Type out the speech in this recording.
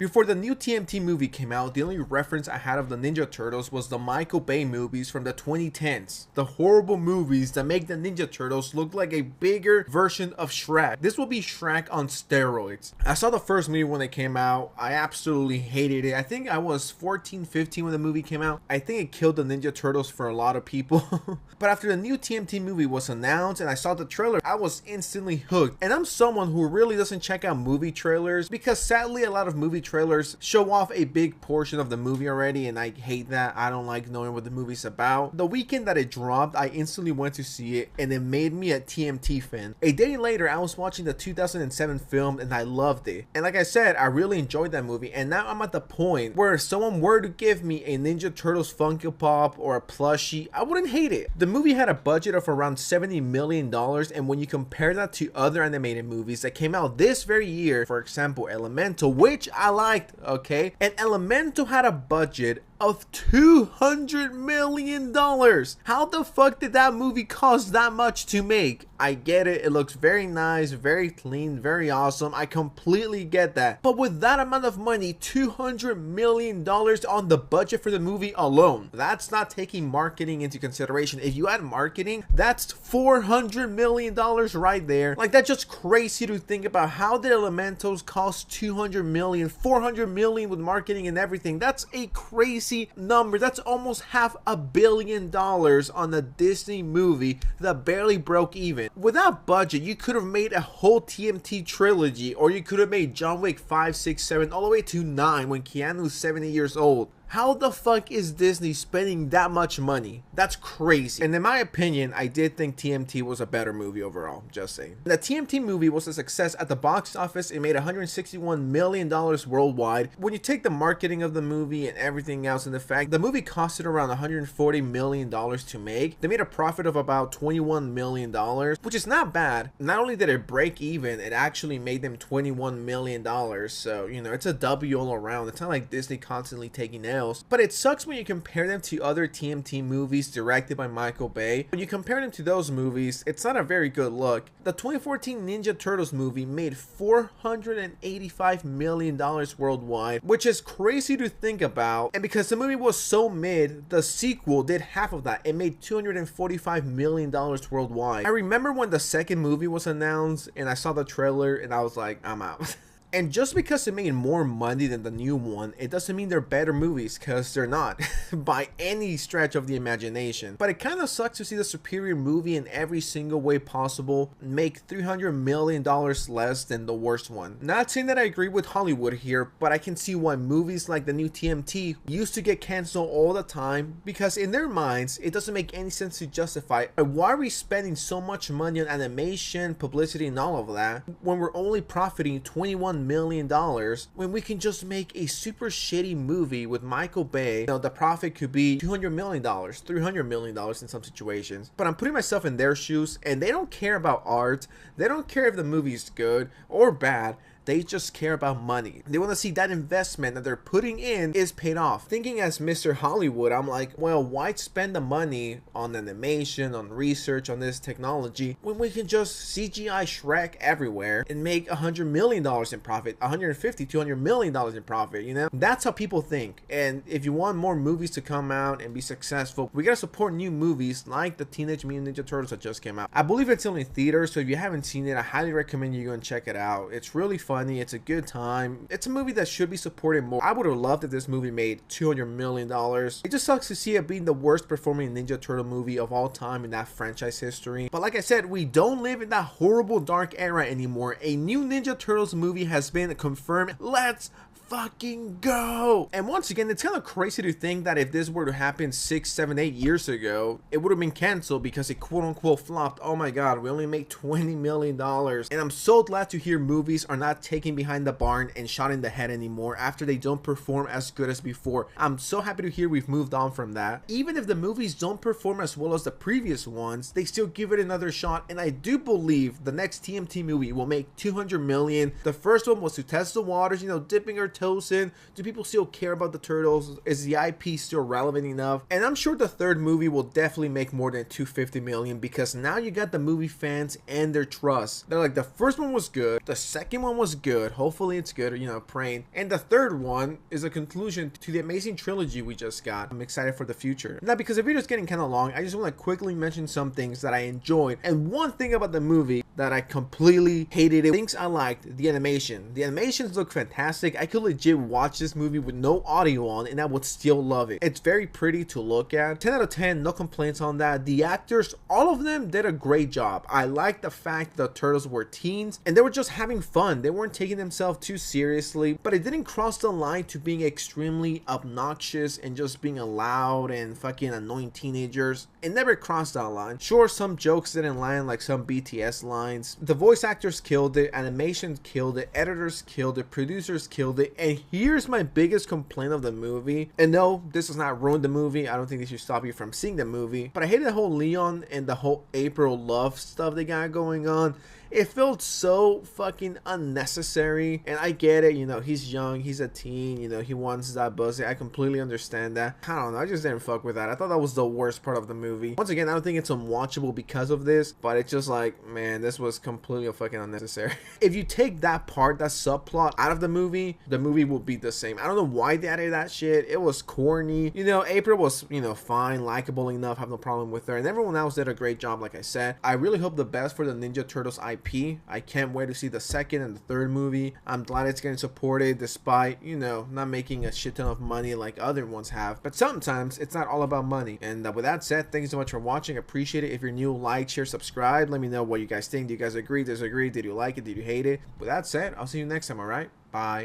Before the new TMT movie came out, the only reference I had of the Ninja Turtles was the Michael Bay movies from the 2010s. The horrible movies that make the Ninja Turtles look like a bigger version of Shrek. This will be Shrek on steroids. I saw the first movie when it came out. I absolutely hated it. I think I was 14, 15 when the movie came out. I think it killed the Ninja Turtles for a lot of people. But after the new TMT movie was announced and I saw the trailer, I was instantly hooked. And I'm someone who really doesn't check out movie trailers because sadly a lot of movie trailers show off a big portion of the movie already, and I hate that. I don't like knowing what the movie's about. The weekend that it dropped, I instantly went to see it, and it made me a TMT fan. A day later, I was watching the 2007 film and I loved it. And like I said, I really enjoyed that movie, and now I'm at the point where if someone were to give me a Ninja Turtles Funko Pop or a plushie, I wouldn't hate it. The movie had a budget of around $70 million, and when you compare that to other animated movies that came out this very year, for example, Elemental, which I liked, okay, and Elemental had a budget of $200 million. How the fuck did that movie cost that much to make? I get it, it looks very nice, very clean, very awesome. I completely get that. But with that amount of money, $200 million on the budget for the movie alone, that's not taking marketing into consideration. If you add marketing, that's $400 million right there. Like, that's just crazy to think about. How did Elementals cost $200 million, $400 million with marketing and everything? That's a crazy number. That's almost $500 million on a Disney movie that barely broke even. With that budget, you could have made a whole TMT trilogy, or you could have made John Wick 5, 6, 7, all the way to 9 when Keanu's 70 years old. How the fuck is Disney spending that much money? That's crazy. And in my opinion, I did think TMT was a better movie overall, just saying. The TMT movie was a success at the box office. It made $161 million worldwide. When you take the marketing of the movie and everything else, and the fact the movie costed around $140 million to make, they made a profit of about $21 million, which is not bad. Not only did it break even, it actually made them $21 million. So, you know, it's a W all around. It's not like Disney constantly taking L's. But it sucks when you compare them to other TMT movies directed by Michael Bay. When you compare them to those movies, it's not a very good look. The 2014 Ninja Turtles movie made $485 million worldwide, which is crazy to think about. And because the movie was so mid, the sequel did half of that. It made $245 million worldwide. I remember when the second movie was announced and I saw the trailer and I was like, I'm out. And just because it made more money than the new one, it doesn't mean they're better movies, because they're not by any stretch of the imagination. But it kind of sucks to see the superior movie in every single way possible make $300 million less than the worst one. Not saying that I agree with Hollywood here, but I can see why movies like the new TMT used to get canceled all the time, because in their minds, it doesn't make any sense to justify why are we spending so much money on animation, publicity, and all of that when we're only profiting $21 million when we can just make a super shitty movie with Michael Bay. You know, the profit could be $200 million, $300 million in some situations. But I'm putting myself in their shoes, and they don't care about art. They don't care if the movie's good or bad. They just care about money. They want to see that investment that they're putting in is paid off. Thinking as Mr. Hollywood, I'm like, well, why spend the money on animation, on research, on this technology, when we can just CGI Shrek everywhere and make $100 million in profit, $150, $200 million in profit, you know? That's how people think. And if you want more movies to come out and be successful, we gotta support new movies like the Teenage Mutant Ninja Turtles that just came out. I believe it's still in theaters, so if you haven't seen it, I highly recommend you go and check it out. It's really fun. It's a good time. It's a movie that should be supported more. I would have loved if this movie made $200 million. It just sucks to see it being the worst performing Ninja Turtle movie of all time in that franchise history. But like I said, we don't live in that horrible dark era anymore. A new Ninja Turtles movie has been confirmed. Let's fucking go. And once again, it's kind of crazy to think that if this were to happen 6, 7, 8 years ago, it would have been canceled because it quote unquote flopped. Oh my god, we only made $20 million. And I'm so glad to hear movies are not taken behind the barn and shot in the head anymore after they don't perform as good as before. I'm so happy to hear we've moved on from that. Even if the movies don't perform as well as the previous ones, they still give it another shot, and I do believe the next TMT movie will make $200 million. The first one was to test the waters, you know, dipping our toes in. Do people still care about the Turtles? Is the IP still relevant enough? And I'm sure the third movie will definitely make more than $250 million, because now you got the movie fans and their trust. They're like, the first one was good, the second one was was good. Hopefully it's good, you know, praying. And the third one is a conclusion to the amazing trilogy we just got. I'm excited for the future. Now, because the video's getting kind of long, I just want to quickly mention some things that I enjoyed. And one thing about the movie that I completely hated, things I liked, the animation. The animations look fantastic. I could legit watch this movie with no audio on and I would still love it. It's very pretty to look at. 10 out of 10, no complaints on that. The actors, all of them did a great job. I like the fact the Turtles were teens and they were just having fun. They weren't taking themselves too seriously, but it didn't cross the line to being extremely obnoxious and just being loud and fucking annoying teenagers. It never crossed that line. Sure, some jokes didn't land, like some BTS lines. The voice actors killed it, animations killed it, editors killed it, producers killed it. And here's my biggest complaint of the movie. And no, this does not ruin the movie. I don't think this should stop you from seeing the movie. But I hated the whole Leon and the whole April love stuff they got going on. It felt so fucking unnecessary, and I get it, you know, he's young, he's a teen, you know, he wants that pussy. I completely understand that. I don't know, I just didn't fuck with that. I thought that was the worst part of the movie. Once again, I don't think it's unwatchable because of this, but it's just like, man, this was completely fucking unnecessary. If you take that part, that subplot out of the movie will be the same. I don't know why they added that shit. It was corny. You know, April was, you know, fine, likable enough, have no problem with her, and everyone else did a great job, like I said. I really hope the best for the Ninja Turtles IP. I can't wait to see the second and the third movie. I'm glad it's getting supported despite, you know, not making a shit ton of money like other ones have. But sometimes it's not all about money. And with that said, thank you so much for watching. Appreciate it. If you're new, like, share, subscribe. Let me know what you guys think. Do you guys agree, disagree? Did you like it? Did you hate it? With that said, I'll see you next time, alright? Bye.